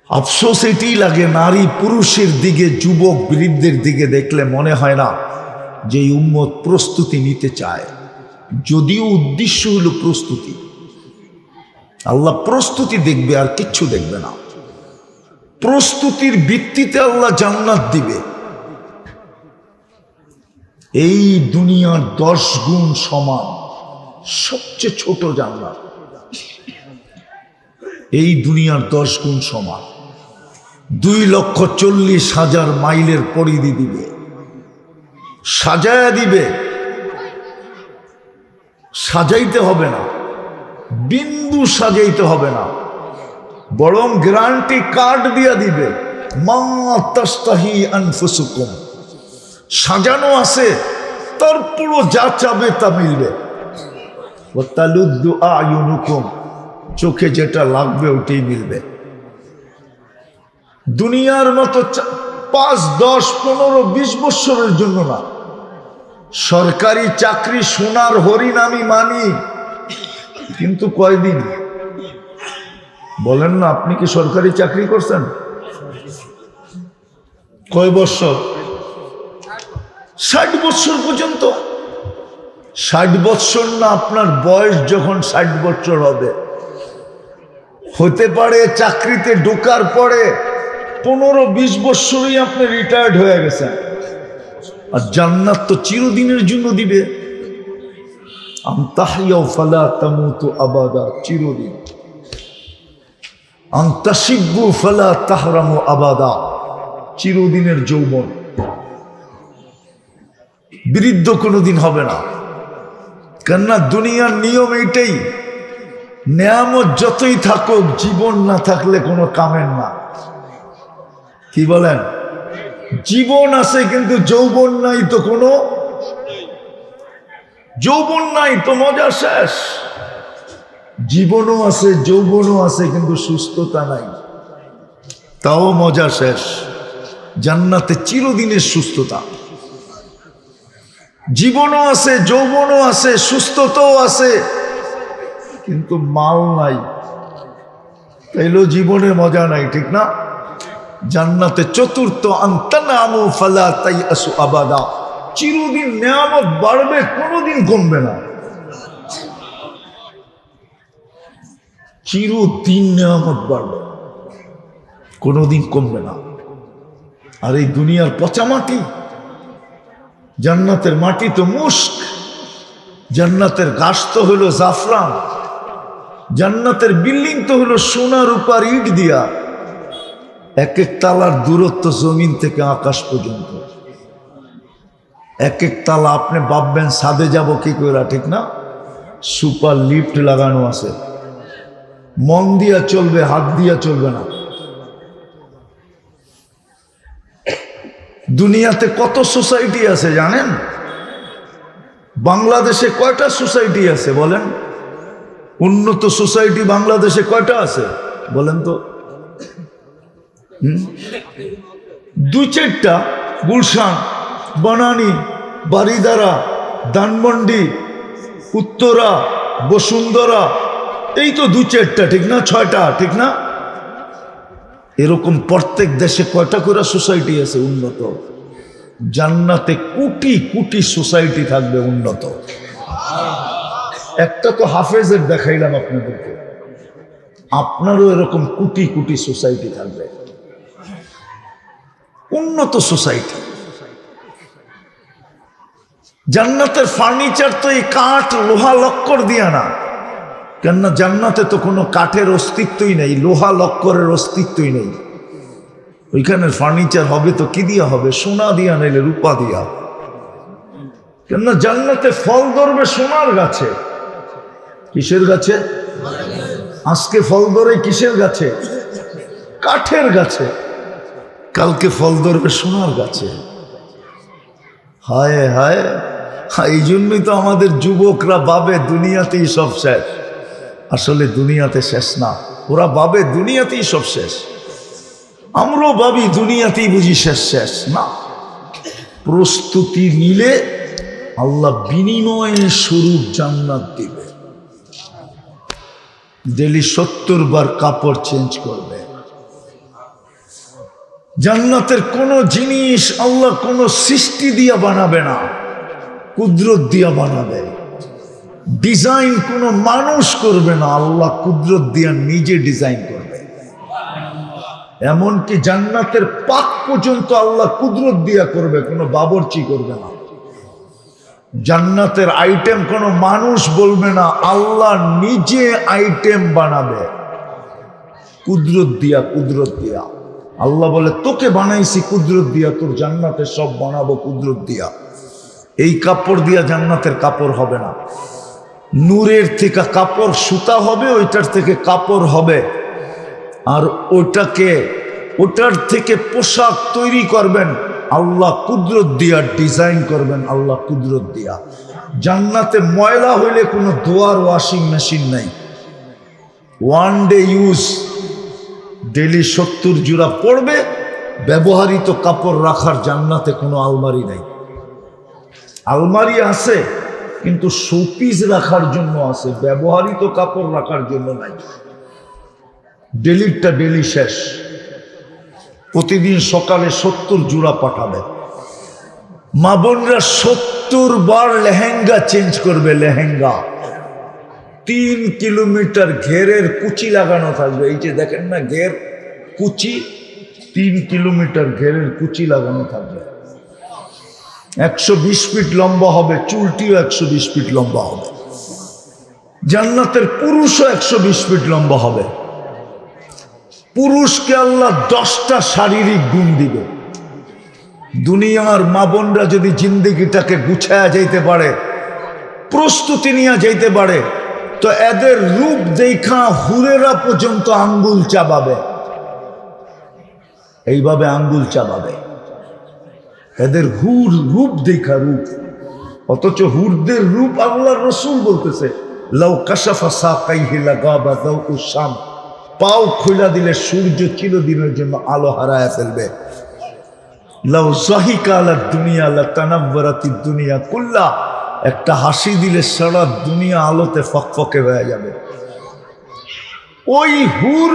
S1: আফসোস এটাই লাগে, নারী পুরুষের দিকে, যুবক বৃদ্ধের দিকে দেখলে মনে হয় না যে এই উম্মত প্রস্তুতি নিতে চায়, যদিও উদ্দেশ্য হলো প্রস্তুতি। আল্লাহ প্রস্তুতি দেখবে, আর কিচ্ছু দেখবে না। প্রস্তুতির ভিত্তিতে আল্লাহ জান্নাত দিবে। এই দুনিয়ার 10 গুণ সমান সবচেয়ে ছোট জান্নাত, এই দুনিয়ার 10 গুণ সমান। 2,40,000 মাইলের পরিধি দিবে, সাজায়া দিবে। সাজাইতে হবে না, বিন্দু সাজাইতে হবে না, বরং গ্যারান্টি কার্ড দিয়া দিবে, মা তাস্তাহি আনফুসুকুম। সাজানো আছে, তারপরও যা চাবে তা মিলবে। ওয়া তালুদ্দু আয়ুনুকুম, চোখে যেটা লাগবে ওটাই মিলবে। দুনিয়ার মতো 5, 10, 15, 20 বছরের জন্য না। সরকারি চাকরি সোনার হরিণ আমি মানি, কিন্তু কয়দিন বলেন না? আপনি কি সরকারি চাকরি করছেন? কয় বছর? 60 বছর পর্যন্ত। 60 বছর না, আপনার বয়স যখন 60 বছর হবে, হতে পারে চাকরিতে ঢোকার পরে 15-20 বছরই আপনি রিটায়ার্ড হয়ে গেছেন। আর জান্নাত তো চিরদিনের জন্য দিবে। আনতাহিয়াও ফালা তামুতু আবাদা, চিরদিন। আনতাশিব্বু ফালা তাহরামু আবাদা, চিরদিনের যৌবন। বৃদ্ধ কোনোদিন হবে না। কেননা দুনিয়ার নিয়ম এইটাই, নেয়ামত যতই থাকুক, জীবন না থাকলে কোনো কামের না। কি বলেন? জীবন আছে কিন্তু যৌবন নাই, তো কোনো যৌবন নাই তো মজা শেষ। জীবনও আছে, যৌবনও আছে, কিন্তু সুস্থতা নাই, তাও মজা শেষ। জান্নাতে চিরদিনের সুস্থতা। জীবনও আছে, যৌবনও আছে, সুস্থতাও আছে, কিন্তু মাল নাই, তাইলেও জীবনে মজা নাই, ঠিক না? জান্নাতে চতুর্থ, আনতানামু ফালা তাইয়াসু আবাদা, চিরদিন নেয়ামত বাড়বে, কোনোদিন কমবে না। চিরদিন নেয়ামত বাড়বে, কোনোদিন কমবে না। আর এই দুনিয়ার পচা মাটি, জান্নাতের মাটি তো মুস্ক, জান্নাতের গাছ তো হলো জাফরান, জান্নাতের বিল্ডিং তো হলো সোনা রূপার ইট দিয়া। এক এক তালার দূরত্ব জমিন থেকে আকাশ পর্যন্ত। এক এক তালা আপনি ভাববেন ছাদে যাব কি করে, ঠিক না? সুপার লিফট লাগানো আছে, মন দিয়া চলবে, হাত দিয়া চলবে না। দুনিয়াতে কত সোসাইটি আছে জানেন? বাংলাদেশে কয়টা সোসাইটি আছে বলেন? উন্নত সোসাইটি বাংলাদেশে কয়টা আছে বলেন তো? 2-4টা। গুলশান, বনানী, বারিদারা, ধানমন্ডি, উত্তরা, বসুন্ধরা, এই তো 2-4টা, ঠিক না? 6টা, ঠিক না? এরকম প্রত্যেক দেশে কয়টা করে সোসাইটি আছে উন্নত? জান্নাতে কোটি কোটি সোসাইটি থাকবে উন্নত। একটা তো হাফেজের দেখাইলাম আপনাদেরকে, আপনারও এরকম কোটি কোটি সোসাইটি থাকবে, উন্নত সোসাইটি। জান্নাতের ফার্নিচার তো এই কাঠ লোহা লক্কর দিয়া না, কেননা জান্নাতে তো কোনো কাঠের অস্তিত্বই নেই, লোহা লক্করের অস্তিত্বই নেই। ওইখানের ফার্নিচার হবে তো কি দিয়া হবে? সোনা দিয়া, নাইলে রূপা দিয়া। কেননা জান্নাতে ফল ধরবে সোনার গাছে। কিসের গাছে? আজকে ফল ধরে কিসের গাছে? কাঠের গাছে। কালকে ফল ধরবে সোনার গাছে। হায় হায়, এই জন্যই তো আমাদের যুবকরা ভাবে দুনিয়াতেই সব শেষ। আসলে দুনিয়াতে শেষ না, ওরা ভাবে দুনিয়াতেই সব শেষ। আমরাও ভাবি দুনিয়াতেই বুঝি শেষ। শেষ না, প্রস্তুতি নিলে আল্লাহ বিনিময়ে স্বরূপ জান্নাত দিবে। ডেলি 70 বার কাপড় চেঞ্জ করবে। জান্নাতের কোন জিনিস আল্লাহ কোন সৃষ্টি দিয়া বানাবে না, কুদরত দিয়া বানাবে। ডিজাইন কোন মানুষ করবে না, আল্লাহ কুদরত দিয়া নিজে ডিজাইন করবে। এমনকি জান্নাতের পাক পর্যন্ত আল্লাহ কুদরত দিয়া করবে, কোনো বাবরচি করবে না। জান্নাতের আইটেম কোনো মানুষ বলবে না, আল্লাহ নিজে আইটেম বানাবে কুদরত দিয়া। কুদরত দিয়া আল্লাহ বলে, তোকে বানাইছি কুদরত দিয়া, তোর জান্নাতে সব বানাবো কুদরত দিয়া। এই কাপড় দিয়া জান্নাতের কাপড় হবে না। নূরের থেকে কাপড় সুতা হবে, ওইটার থেকে কাপড় হবে, আর ওটার থেকে পোশাক তৈরি করবেন আল্লাহ কুদরত দিয়া, ডিজাইন করবেন আল্লাহ কুদরত দিয়া। জান্নাতে ময়লা হইলে কোনো ধোয়ার ওয়াশিং মেশিন নাই, ওয়ান ডে ইউজ, ডেলি 70 জোড়া পড়বে। ব্যবহৃত কাপড় রাখার জান্নাতে কোনো আলমারি নাই। আলমারি আছে কিন্তু শোপিস রাখার জন্য আছে, ব্যবহৃত কাপড় রাখার জন্য নাই। ডেলিটা ডেলি শেষ। প্রতিদিন সকালে 70 জোড়া পাঠাবে। মা বোনরা 70 বার লেহেঙ্গা চেঞ্জ করবে। লেহেঙ্গা 3 কিলোমিটার ঘেরের কুচি লাগানো থাকবে। এই যে দেখেন না ঘের কুচি, 3 কিলোমিটার ঘেরের কুচি লাগানো থাকবে। 120 ফিট লম্বা হবে, চুলটিও 120 ফিট লম্বা হবে। জান্নাতের পুরুষও 120 ফিট লম্বা হবে। পুরুষকে আল্লাহ 10টা শারীরিক গুণ দিবে। দুনিয়ার মা বোনরা যদি জিন্দেগিটাকে গুছায়া যাইতে পারে, প্রস্তুতি নিয়ে যাইতে পারে, তো এদের রূপ দেখা হুরেরা পর্যন্ত আঙ্গুল চাবাবে। এইভাবে আঙ্গুল চাবাবে এদের রূপ দেখা, রূপ। অথচ হুরদের রূপ আল্লাহর রাসূল বলতেছে, লাউ কাশাফা সাকাইহি লাগাবা যাউকু শাম, পাও খুলে দিলে সূর্য চিরদিনের জন্য আলো হারায় ফেলবে। লাউ যাহিকা আলা দুনিয়া লাতানাওয়ারাতিদ দুনিয়া কুল্লা, একটা হাসি দিলে সারা দুনিয়া আলোতে ফকফকে হয়ে যাবে। ওই হুর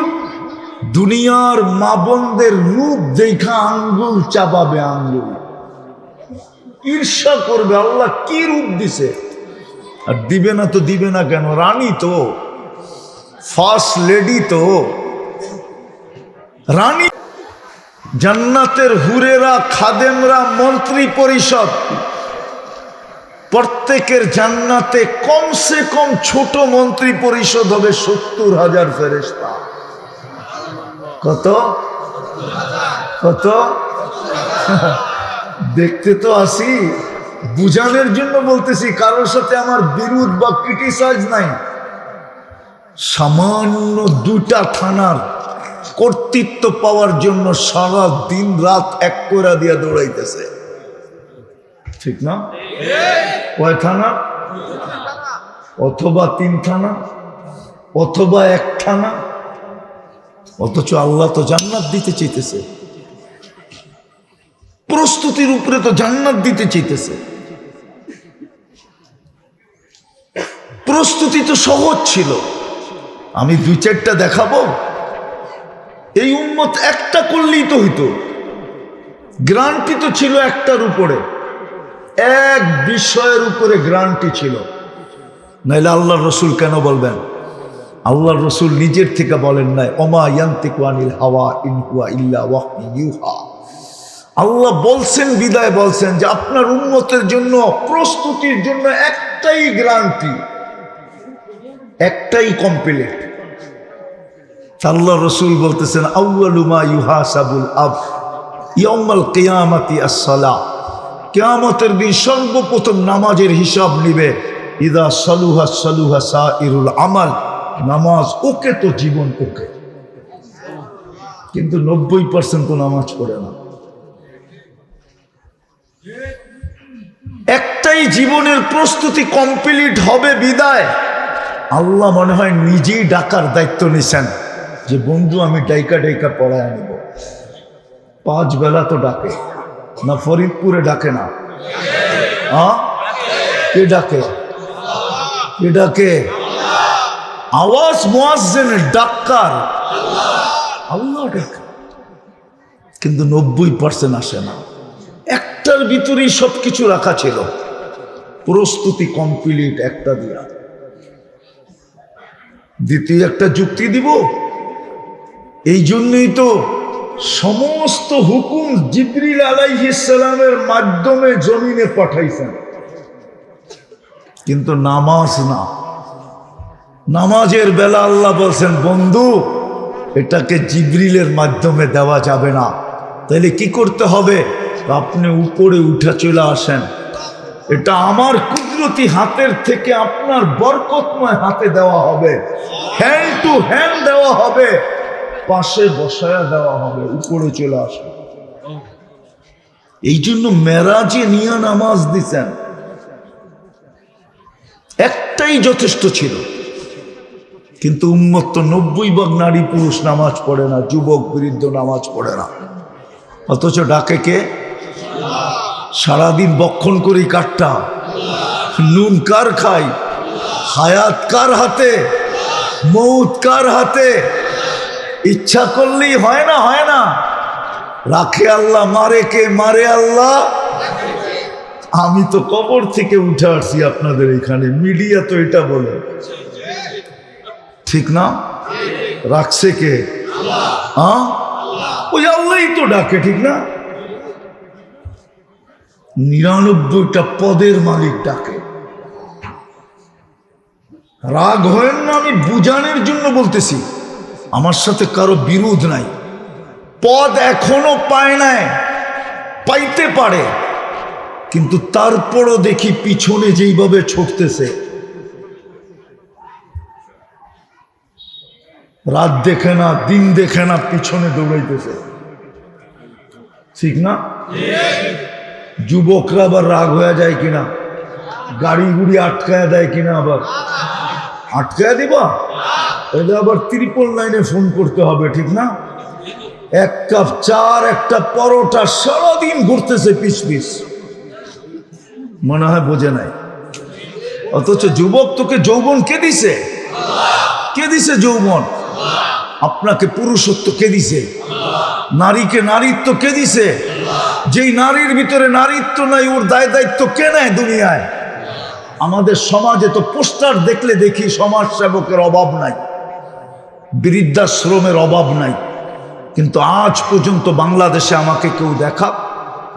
S1: দুনিয়ার মা বোনদের রূপ দেখা আঙ্গুল চাবাবে, আঙ্গুল ঈর্ষা করবে। আল্লাহ কি রূপ দিছে, আর দিবে না তো দিবে না কেন? রানী তো, ফার্স্ট লেডি তো, রানী। জান্নাতের হুরেরা, খাদেমরা, মন্ত্রী পরিষদ, প্রত্যেকের জান্নাতে কমসে কম ছোট মন্ত্রী পরিষদ হবে 70,000 ফেরেশতা। কত কত? দেখতে তো আসি, বুঝানোর জন্য বলতেছি, কারোর সাথে আমার বিরোধ বা ক্রিটিসাইজ নাই। সামান্য 2টা থানার কর্তৃত্ব পাওয়ার জন্য সারা দিন রাত এক করে দিয়া দৌড়াইতেছে, ঠিক না? কয় থানা? অথবা 3 থানা, অথবা 1 থানা। অথচ আল্লাহ তো জান্নাত দিতে চাইতেছে, প্রস্তুতির উপরে তো জান্নাত দিতে চাইতেছে। প্রস্তুতি তো সহজ ছিল। আমি 2-4টা দেখাবো, এই উম্মত একটা করলেই তো হইতো। গ্রান্টি তো ছিল একটার উপরে, এক বিষয়ের উপরে গ্রান্টি ছিল, নাইলে আল্লাহর রাসূল কেন বলবেন? আল্লাহর রাসূল নিজের থেকে বলেন নাই, ওমা ইয়ান্তিকু আনিল হাওয়া ইন হুয়া ইল্লা ওয়াহয়ুন ইউহা। আল্লাহ বলছেন, বিদায় বলছেন যে আপনার উম্মতের জন্য প্রস্তুতির জন্য একটাই গ্যারান্টি, একটাই কমপ্লিট। আল্লাহর রাসূল বলতেছেন, আউয়ালু মা ইউহাসাবুল আবদ ইয়াউমাল কিয়ামাতি আস-সালাহ। কিয়ামতের দিন সর্বপ্রথম নামাজের হিসাব নিবে। ইদা সালুহা সালুহা সাইরুল আমাল, নামাজ ওকে তো জীবন ওকে। কিন্তু 90% তো নামাজ পড়ে না। একটাই জীবনের প্রস্তুতি কমপ্লিট হবে বিদায় আল্লাহ মনে হয় নিজেই ডাকার দায়িত্ব নিছেন যে বন্ধু আমি ডাইকা ডাইকা পড়ায় আনব। 5 বেলা তো ডাকে না, ফরিদপুরে ডাকে না? কে ডাকে? কে ডাকে? আওয়াজ মুয়াজ্জিনের, ডাক্কার আল্লাহ ডাকে। কিন্তু 90% আসে না। একটার ভিতরেই সবকিছু রাখা ছিল, প্রস্তুতি কমপ্লিট একটা দিয়া। দ্বিতীয় একটা যুক্তি দিব, এই জন্যই তো সমস্ত হুকুম জিবরিল আলাইহিস সালামের মাধ্যমে জমিনে পাঠাইছেন, কিন্তু নামাজ না। নামাজের বেলা আল্লাহ বলছেন বন্ধু এটাকে জিবরিলের মাধ্যমে দেওয়া যাবে না, তাহলে কি করতে হবে? আপনি উপরে উঠে চলে আসেন, এটা আমার কুদরতি হাতের থেকে আপনার বরকতময় হাতে দেওয়া হবে, হ্যান্ড টু হ্যান্ড দেওয়া হবে, পাশে বসায়া দেওয়া হবে, উপরে চলে আসে। এই জন্য মেরাজে নিয়ে নামাজ দিছেন, একটাই যথেষ্ট ছিল। কিন্তু উম্মত তো 90% নারী পুরুষ নামাজ পড়ে না, যুবক বৃদ্ধ নামাজ পড়ে না, অথচ ডাকে কে? সারাদিন বক্ষণ করি কাঠটা, নুন কার খাই, হায়াত কার হাতে, মৌত কার হাতে? ইচ্ছা করলেই হয় না, হয় না। রাখে আল্লাহ, মারে কে? মারে আল্লাহ। আমি তো কবর থেকে উঠে আসছি আপনাদের এখানে, মিডিয়া তো এটা বলে, ঠিক না? রাখছে কে? ওই আল্লাহই তো ডাকে, ঠিক না? 99টা পদের মালিক ডাকে। রাগ হয় না, আমি বুঝানোর জন্য বলতেছি, আমার সাথে কারো বিরোধ নাই। পদ এখনো পায় নাই, পাইতে পারে, কিন্তু তারপরও দেখি পিছনে যেইভাবে ছুটতেছে, রাত দেখে না, দিন দেখে না, পিছনে দৌড়াইতেছে, ঠিক না? যুবকরা আবার রাগ হয়ে যায় কিনা, গাড়ি গুড়ি আটকায়া দেয় কিনা, আবার আটকায়া দিবা, তাহলে আবার 999 ফোন করতে হবে, ঠিক না? 1 কাপ চার, একটা পরোটা, সারাদিন ঘুরতেছে পিস পিস, মনে হয় বোঝে নাই। অথচ যুবক তোকে যৌবন কে দিছে? কে দিছে যৌবন? আপনাকে পুরুষত্ব কে দিছে? নারীকে নারীত্ব কে দিছে? যেই নারীর ভিতরে নারীত্ব নাই, ওর দায় দায়িত্ব কে নেয় দুনিয়ায়? আমাদের সমাজে তো পোস্টার দেখলে দেখি সমাজ সেবকের অভাব নাই, বৃদ্ধাশ্রমের অভাব নাই, কিন্তু আজ পর্যন্ত বাংলাদেশে আমাকে কেউ দেখা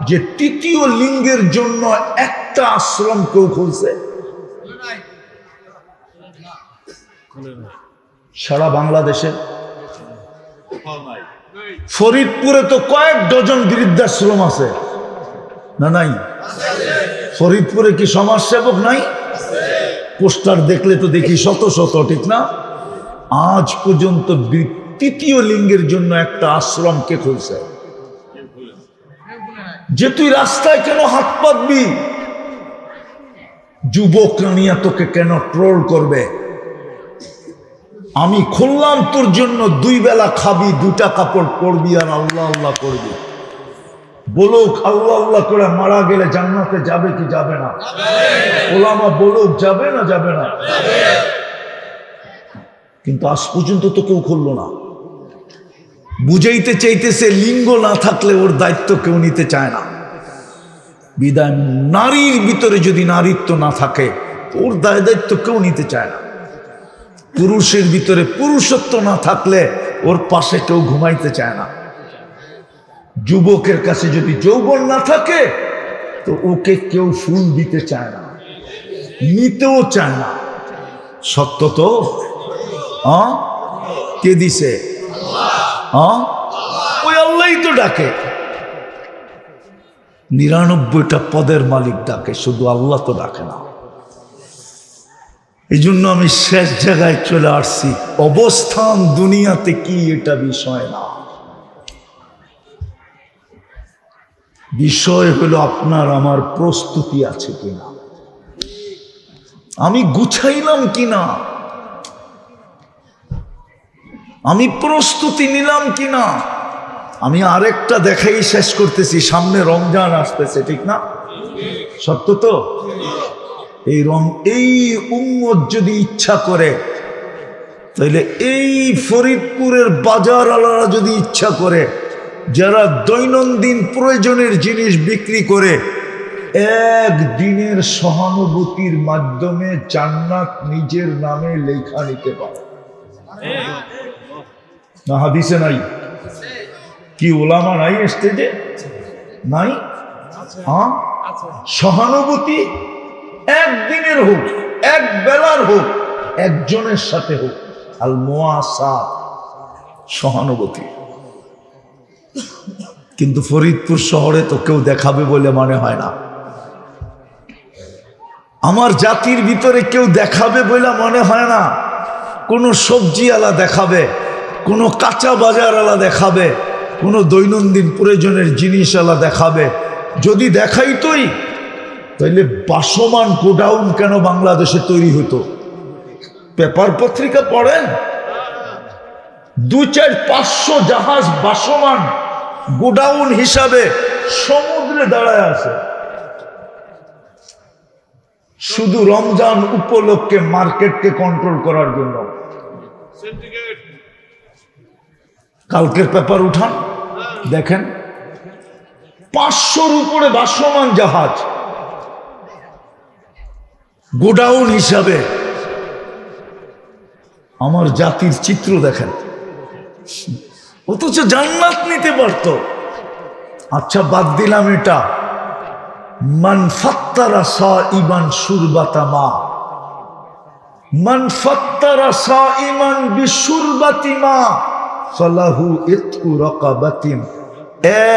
S1: যে তৃতীয় লিঙ্গের জন্য একটা আশ্রম কেউ খুলছে? সারা বাংলাদেশে ফরিদপুরে তো কয়েক ডজন বৃদ্ধাশ্রম আছে না? নাই? ফরিদপুরে কি সমাজসেবক নাই? পোস্টার দেখলে তো দেখি শত শত, ঠিক না? আজ পর্যন্ত তৃতীয় লিঙ্গের জন্য একটা আশ্রম কে খুলছে? যে তুই রাস্তায় কেন হাত পাতবি? যুবক নিয়ে তোকে কেন ট্রোল করবে? আমি খুললাম তোর জন্য, 2 বেলা খাবি, 2টা কাপড় পরবি, আর আল্লাহ আল্লাহ করবি। বলুক আল্লাহ আল্লাহ করে মারা গেলে জান্নাতে যাবে কি যাবে না? ওলামা বলুক যাবে না যাবে না? কিন্তু আজ পর্যন্ত তো কেউ খুললো না। বুঝাইতে চাইতেছে লিঙ্গ না থাকলে ওর দায়িত্ব কেউ নিতে চায় না। বিধান নারীর ভিতরে যদি নারীত্ব না থাকে ওর দায় দায়িত্ব কেউ নিতে চায় না। পুরুষের ভিতরে পুরুষত্ব না থাকলে ওর পাশে কেউ ঘুমাইতে চায় না। যুবকের কাছে যদি যৌবন না থাকে তো ওকে কেউ ফুল দিতে চায় না, নিতেও চায় না। সত্য তো? কে দিছে? ওই আল্লাহই তো ডাকে। 99টা পদের মালিক ডাকে, শুধু আল্লাহ তো ডাকে না। এই জন্য আমি শেষ জায়গায় চলে আসছি। অবস্থান দুনিয়াতে কি এটা বিষয় না, বিষয় হলো আপনার আমার প্রস্তুতি আছে কিনা, আমি গুছাইলাম কিনা, আমি প্রস্তুতি নিলাম কিনা। আমি আরেকটা দেখাই শেষ করতেছি, সামনে রমজান আসতেছে, ঠিক না? সত্য তো? এই উম্মত যদি ইচ্ছা করে, তাহলে এই ফরিদপুরের বাজার আলারা যদি ইচ্ছা করে, যারা দৈনন্দিন প্রয়োজনের জিনিস বিক্রি করে, একদিনের সহানুভূতির মাধ্যমে জান্নাত নিজের নামে লেখা নিতে পারে। না হাদিসে নাই? কি ওলামা নাই স্টেজে? নাই? হ্যাঁ, সহানুভূতি একদিনের হোক, এক বেলার হোক, একজনের সাথে হোক, আল মুআসাত, সহানুভূতি। কিন্তু ফরিদপুর শহরে তো কেউ দেখাবে বলে মনে হয় না। আমার জাতির ভিতরে কেউ দেখাবে বলে মনে হয় না। কোনো সবজিওয়ালা দেখাবে, কোনো কাঁচা বাজারওয়ালা দেখাবে, কোনো দৈনন্দিন প্রয়োজনের জিনিসওয়ালা দেখাবে। যদি দেখাইতই, তাইলে বাসমান গোডাউন কেন বাংলাদেশে তৈরি হতো? পেপার পত্রিকা পড়েন, 2-4-500 জাহাজ বাসমান গোডাউন হিসাবে সমুদ্রে দাঁড়ায় আছে, শুধু রমজান উপলক্ষে মার্কেটকে কন্ট্রোল করার জন্য। কালকের পেপার উঠান, দেখেন 500-র উপরে ভাসমান জাহাজ গোডাউন হিসাবে। আমার জাতির চিত্র দেখেন, অথচ জান্নাত নিতে পারত। আচ্ছা, বাদ দিলাম এটা। মান ফাত্তারা সাইমান শুরবাতা মা, মান ফাত্তারা সাইমান বিশুরবাতি মা ফালাহু ইতকু রাকাবাতিন।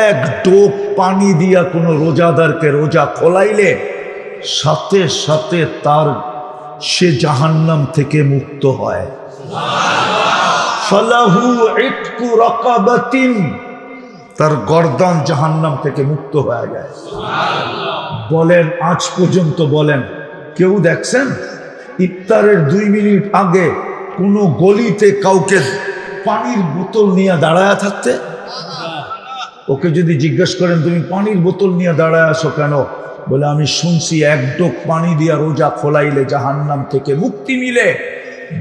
S1: এক ডোক পানি দিয়া কোনো রোজাদারকে রোজা খোলাইলে সাথে সাথে তার সে জাহান্নাম থেকে মুক্ত হয়। ফালাহু ইতকু রাকাবাতিন, তার গর্দান জাহান্নাম থেকে মুক্ত হয়ে যায়। বলেন, আজ পর্যন্ত বলেন, কেউ দেখছেন ইফতারের 2 মিনিট আগে কোনো গলিতে কাউকে পানির বোতল নিয়ে দাঁড়ায় থাকতে? ওকে যদি জিজ্ঞেস করেন তুমি পানির বোতল নিয়ে দাঁড়ায় আসো কেন, বলে আমি শুনছি এক ডোক পানি দিয়া রোজা খোলাইলে জাহান্নাম থেকে মুক্তি মিলে,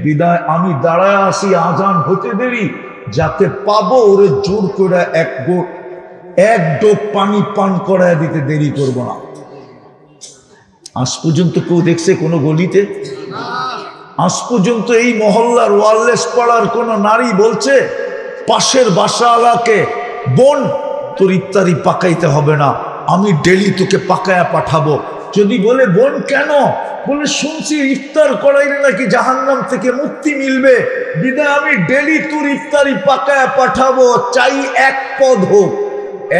S1: বিদায় আমি দাঁড়ায় আসি আজান হতে দেরি, যাতে পাবো ওরে জোর করে এক ডোক পানি পান করায় দিতে দেরি করব না। আজ পর্যন্ত কেউ দেখছে কোনো গলিতে? আজ পর্যন্ত এই মহল্লার ওয়ারলেস পাড়ার কোন নারী বলছে পাশের বাসাওয়ালাকে, বোন তোর ইফতারি পাকাইতে হবে না, আমি ডেলি তোকে পাকায়া পাঠাবো? যদি বলে বোন কেন, বলে শুনছি ইফতার করাইলে নাকি জাহান্নাম থেকে মুক্তি মিলবে, বিদায় আমি ডেলি তোর ইফতারি পাকায়া পাঠাবো, চাই এক পদ হোক,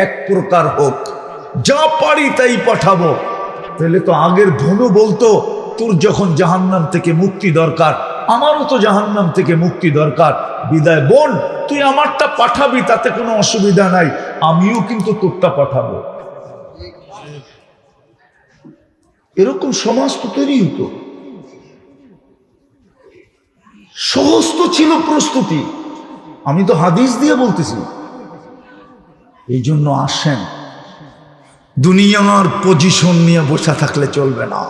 S1: এক প্রকার হোক, যা পারি তাই পাঠাবো। তাহলে তো আগের ধনু বলতো তোর যখন জাহান্নাম থেকে মুক্তি দরকার, আমারও তো জাহান্নাম থেকে মুক্তি দরকার, বিদায় বোন তুই আমারটা পাঠাবি, তাতে কোনো অসুবিধা নাই, আমিও কিন্তু তোরটা পাঠাবো। এরকম সমাজ তো তৈরি হতো। সহজ তো ছিল প্রস্তুতি, আমি তো হাদিস দিয়ে বলতেছি। এই জন্য আসেন, দুনিয়ার পজিশন নিয়ে বসে থাকলে চলবে না।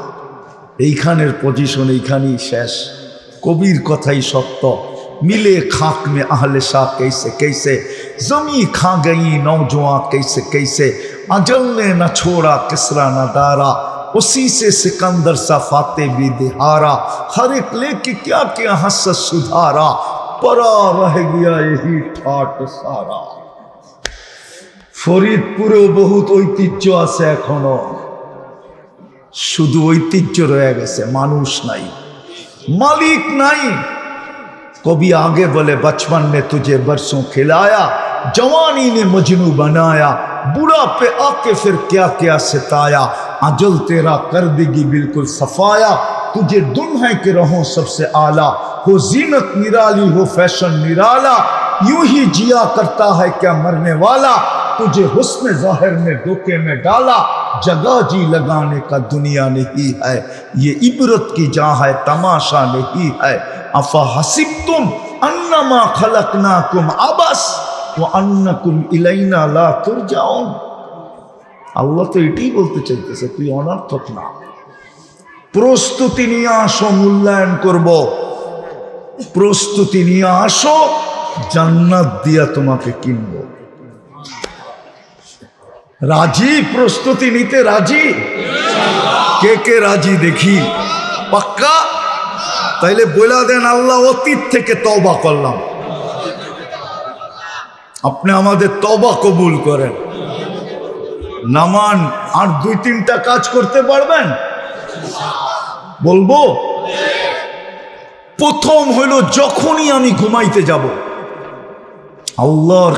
S1: এইখানের পজিশন এইখানেই শেষ। কবির কথাই সত্য, মিলে খাক মে আহলে শাহ कैसे कैसे, जमी खा गई नौजवान कैसे कैसे, अजल ने न छोड़ा किसरा न दारा, उसी से सिकंदर सा फाते भी दिहारा, हर एक लेके क्या क्या हसत सुधारा, परा रह गया यही ठाट सारा। ফরিদপুরেও বহুত ঐতিহ্য আছে এখনো, শুধু ঐতিহ্য রয়ে গেছে, মানুষ নাই, মালিক নাই। कभी आगे बोले बचपन ने तुझे बरसों खिलाया, जवानी ने मजनू बनाया, बुरा पे आके फिर क्या क्या सिताया, अजल तेरा कर देगी बिल्कुल सफाया। तुझे दुम है कि रहो सबसे आला, हो जीनत निराली हो फैशन निराला, यूं ही जिया करता है क्या मरने वाला, तुझे हुस्न ज़ाहिर में धोखे में डाला, जगह जी लगाने का दुनिया नहीं है, ये इबरत की जहाँ है तमाशा नहीं है। अफा हसिब तुम अन्नमा खलकनाकुम अबस व अन्नकुम इलैना ला तुरजाउन। আল্লাহ তো এটাই বলতে চাইতেছে, তুই অনর্থক না, প্রস্তুতি নিয়ে আসো, মূল্যায়ন করব, প্রস্তুতি নিয়ে আসো, জান্নাত দিয়া তোমাকে কিনব। রাজি? প্রস্তুতি নিতে রাজি? কে কে রাজি দেখি? পাক্কা? তাইলে বলে দেন, আল্লাহ অতীত থেকে তওবা করলাম, আপনি আমাদের তওবা কবুল করেন। নামান আর 2-3টা কাজ করতে পারবেন? বলবো। প্রথম হইল, যখনই আমি ঘুমাইতে যাব আল্লাহর